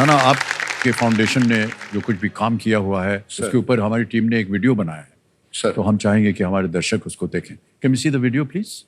नाना, आपके फाउंडेशन ने जो कुछ भी काम किया हुआ है उसके ऊपर हमारी टीम ने एक वीडियो बनाया है सर। तो हम चाहेंगे कि हमारे दर्शक उसको देखें। Can we see the video please?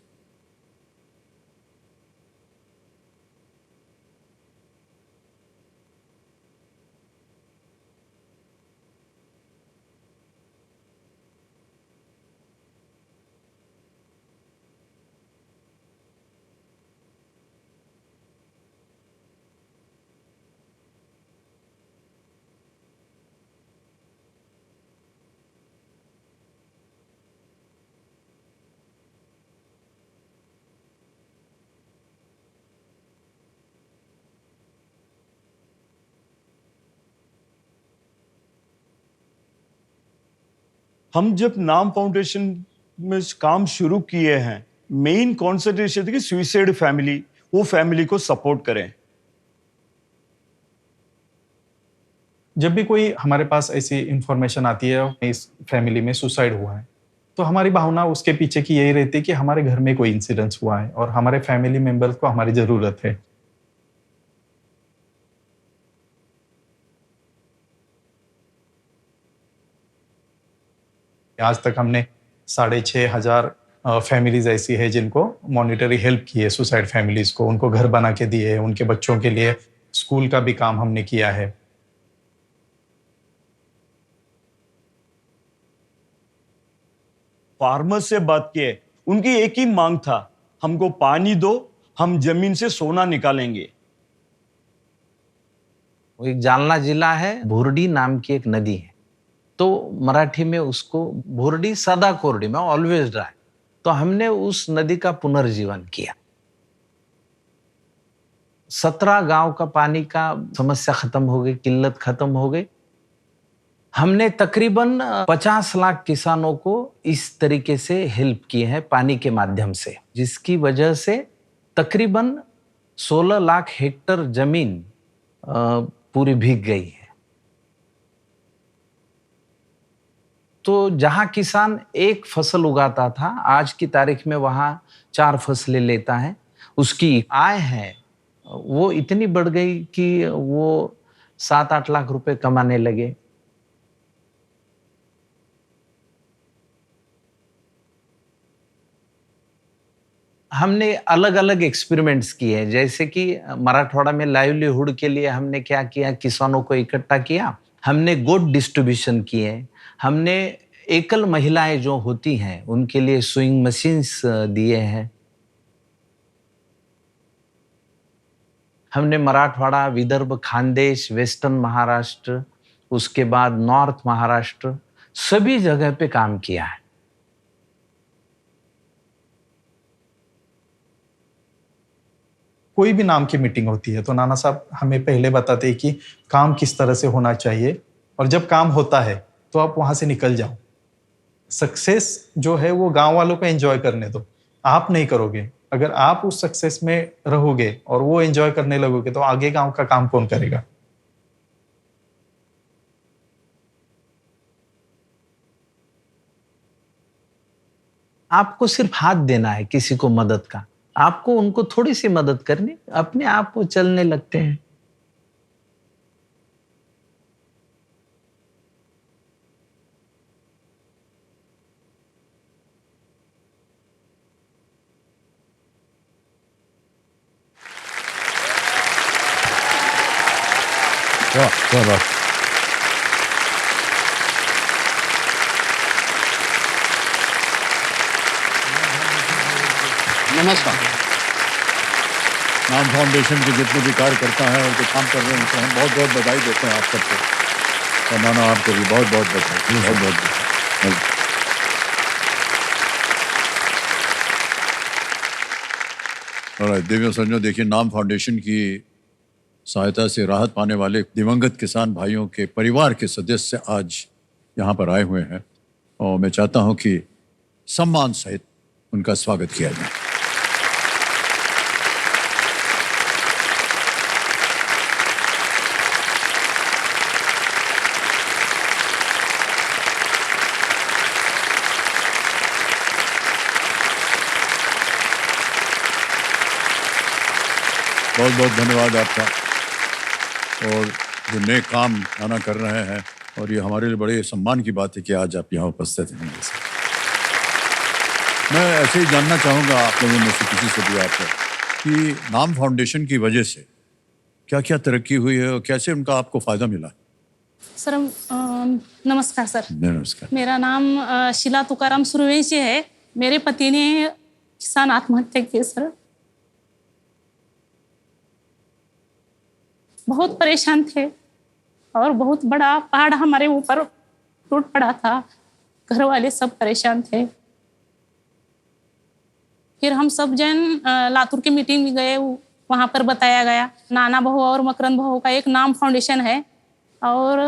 हम जब नाम फाउंडेशन में काम शुरू किए हैं, मेन कॉन्सेंट्रेशन थी कि सुसाइड फैमिली, वो फैमिली को सपोर्ट करें। जब भी कोई हमारे पास ऐसी इंफॉर्मेशन आती है इस फैमिली में सुसाइड हुआ है, तो हमारी भावना उसके पीछे की यही रहती है कि हमारे घर में कोई इंसिडेंस हुआ है और हमारे फैमिली मेंबर्स को हमारी जरूरत है। आज तक हमने 6,500 फैमिलीज ऐसी है जिनको मॉनिटरी हेल्प की है, सुसाइड फैमिलीज को, उनको घर बना के दिए है, उनके बच्चों के लिए स्कूल का भी काम हमने किया है। फार्मर से बात किए, उनकी एक ही मांग था, हमको पानी दो, हम जमीन से सोना निकालेंगे। एक जालना जिला है, भुरडी नाम की एक नदी है, तो मराठी में उसको भुरडी सदा कोरडी में ऑलवेज ड्राई, तो हमने उस नदी का पुनर्जीवन किया। 17 गांव का पानी का समस्या खत्म हो गई, किल्लत खत्म हो गई। हमने तकरीबन 50 लाख किसानों को इस तरीके से हेल्प की है पानी के माध्यम से, जिसकी वजह से तकरीबन 16 लाख हेक्टर जमीन पूरी भीग गई है। तो जहां किसान एक फसल उगाता था, आज की तारीख में वहां 4 फसलें लेता है। उसकी आय है वो इतनी बढ़ गई कि वो 7-8 लाख रुपए कमाने लगे। हमने अलग अलग एक्सपेरिमेंट्स किए हैं, जैसे कि मराठवाड़ा में लाइवलीहुड के लिए हमने क्या किया, किसानों को इकट्ठा किया, हमने गोट डिस्ट्रीब्यूशन किए, हमने एकल महिलाएं जो होती हैं उनके लिए स्विंग मशीन्स दिए हैं। हमने मराठवाड़ा, विदर्भ, खानदेश, वेस्टर्न महाराष्ट्र, उसके बाद नॉर्थ महाराष्ट्र, सभी जगह पे काम किया है। कोई भी नाम की मीटिंग होती है तो नाना साहब हमें पहले बताते हैं कि काम किस तरह से होना चाहिए, और जब काम होता है तो आप वहां से निकल जाओ। सक्सेस जो है वो गांव वालों को एंजॉय करने दो, आप नहीं करोगे। अगर आप उस सक्सेस में रहोगे और वो एंजॉय करने लगोगे तो आगे गांव का काम कौन करेगा? आपको सिर्फ हाथ देना है किसी को मदद का, आपको उनको थोड़ी सी मदद करनी, अपने आप वो चलने लगते हैं। वाह। नमस्कार। नाम फाउंडेशन के जितने भी कार्यकर्ता हैं और जो काम कर रहे हैं उनको हम बहुत बहुत बधाई देते हैं आप सबको। और नाना आपको भी बहुत बहुत बधाई, बहुत बहुत बधाई। और देवियों संजो, देखिए, नाम फाउंडेशन की सहायता से राहत पाने वाले दिवंगत किसान भाइयों के परिवार के सदस्य आज यहाँ पर आए हुए हैं और मैं चाहता हूँ कि सम्मान सहित उनका स्वागत किया जाए। बहुत बहुत धन्यवाद आपका। और जो नेक काम नाना कर रहे हैं, और ये हमारे लिए बड़े सम्मान की बात है कि आज आप यहाँ उपस्थित हैं हमारे साथ। मैं ऐसे ही जानना चाहूँगा आप लोगों में से किसी से भी आप कि नाम फाउंडेशन की वजह से क्या क्या तरक्की हुई है और कैसे उनका आपको फ़ायदा मिला। सर नमस्कार सर। नमस्कार। मेरा नाम शीला तुकाराम सूर्यवंशी है। मेरे पति ने किसान आत्महत्या की सर। बहुत परेशान थे और बहुत बड़ा पहाड़ हमारे ऊपर टूट पड़ा था। घर वाले सब परेशान थे। फिर हम सब जन लातूर की मीटिंग में गए। वहाँ पर बताया गया नाना बहू और मकरंद बहू का एक नाम फाउंडेशन है और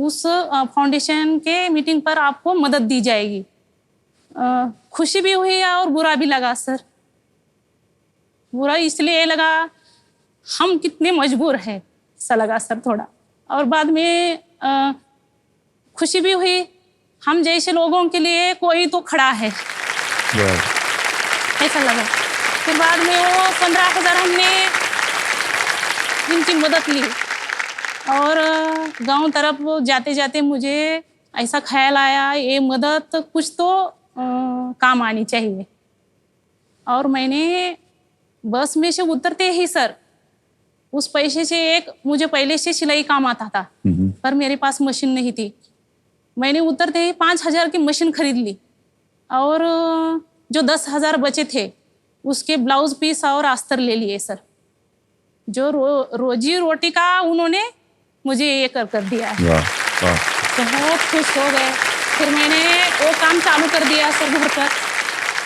उस फाउंडेशन के मीटिंग पर आपको मदद दी जाएगी। खुशी भी हुई और बुरा भी लगा सर। बुरा इसलिए लगा हम कितने मजबूर हैं ऐसा लगा सर थोड़ा, और बाद में खुशी भी हुई हम जैसे लोगों के लिए कोई तो खड़ा है ऐसा लगा। फिर बाद में वो 15,000 हमने इनकी मदद ली और गांव तरफ जाते जाते मुझे ऐसा ख्याल आया ये मदद कुछ तो काम आनी चाहिए। और मैंने बस में से उतरते ही सर उस पैसे से एक मुझे पहले से सिलाई काम आता था पर मेरे पास मशीन नहीं थी। मैंने उतरते ही 5,000 की मशीन खरीद ली और जो 10,000 बचे थे उसके ब्लाउज पीस और अस्तर ले लिए सर। जो रोजी रोटी का उन्होंने मुझे ये कर दिया है। बहुत खुश हो गए। फिर मैंने वो काम चालू कर दिया सर घर पर।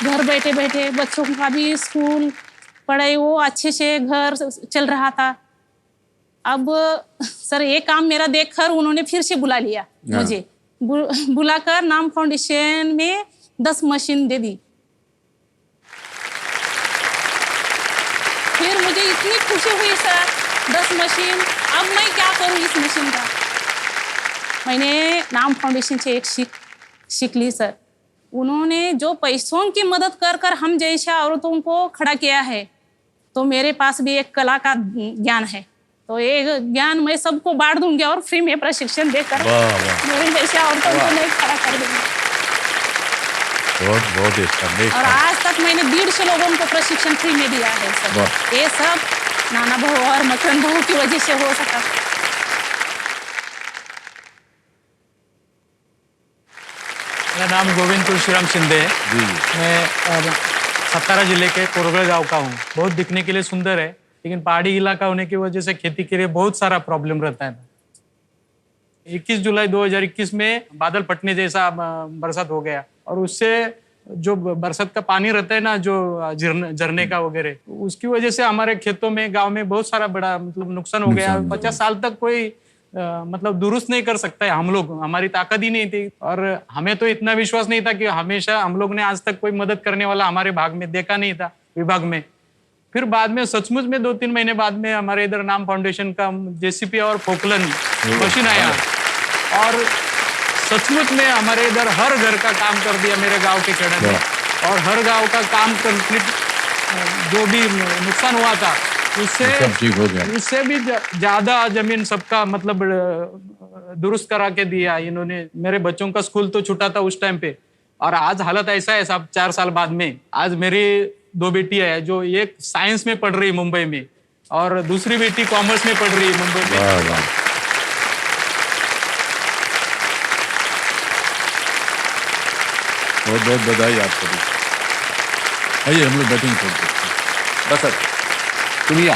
घर बैठे बैठे बच्चों का भी स्कूल पढ़ाई वो अच्छे से घर चल रहा था। अब सर ये काम मेरा देखकर उन्होंने फिर से बुला लिया मुझे। बुलाकर नाम फाउंडेशन में 10 मशीन दे दी। फिर मुझे इतनी खुशी हुई सर 10 मशीन। अब मैं क्या करूं इस मशीन का। मैंने नाम फाउंडेशन से एक सीख ली सर। उन्होंने जो पैसों की मदद कर कर हम जैसे औरतों को खड़ा किया है तो मेरे पास भी एक कला का ज्ञान है। तो ये ज्ञान मैं सबको बांट दूंगी और फ्री में प्रशिक्षण देकर मेरे जैसे औरतों को मैं खड़ा कर दूंगी। बहुत अच्छा। और आज तक मैंने 150 लोगों को प्रशिक्षण फ्री में दिया है सर। ये सब नाना बहू और मकरंद बहू की वजह से हो सका। मेरा नाम गोविंद तुलसीराम शिंदे है। मैं सतारा जिले के कोरगढ़ गांव का हूँ। बहुत दिखने के लिए सुंदर है लेकिन पहाड़ी इलाका होने की वजह से खेती के लिए बहुत सारा प्रॉब्लम रहता है। 21 जुलाई 2021 में बादल फटने जैसा बरसात हो गया और उससे जो बरसात का पानी रहता है ना जो झरने का वगैरह उसकी वजह से हमारे खेतों में गांव में बहुत सारा बड़ा मतलब नुकसान हो गया। 50 साल तक कोई मतलब दुरुस्त नहीं कर सकता है। हम लोग हमारी ताकत ही नहीं थी और हमें तो इतना विश्वास नहीं था कि हमेशा हम लोग ने आज तक कोई मदद करने वाला हमारे भाग में देखा नहीं था विभाग में। फिर बाद में सचमुच में 2-3 महीने बाद में हमारे इधर नाम फाउंडेशन का जेसीपी और पोकलन मशीन आया और सचमुच में हमारे इधर हर घर का काम कर दिया मेरे गांव के खेड़े में। और हर गांव का काम कंप्लीट जो भी नुकसान हुआ था उससे भी ज्यादा जमीन सबका मतलब दुरुस्त करा के दिया इन्होंने। मेरे बच्चों का स्कूल तो छूटा था उस टाइम पे और आज हालत ऐसा है साहब 4 साल बाद में। आज मेरी 2 बेटियां है जो एक साइंस में पढ़ रही मुंबई में और दूसरी बेटी कॉमर्स में पढ़ रही मुंबई में। बहुत बहुत बधाई आपको भी। आइए हम लोग बैटिंग करते हैं। बस तुम्ही या।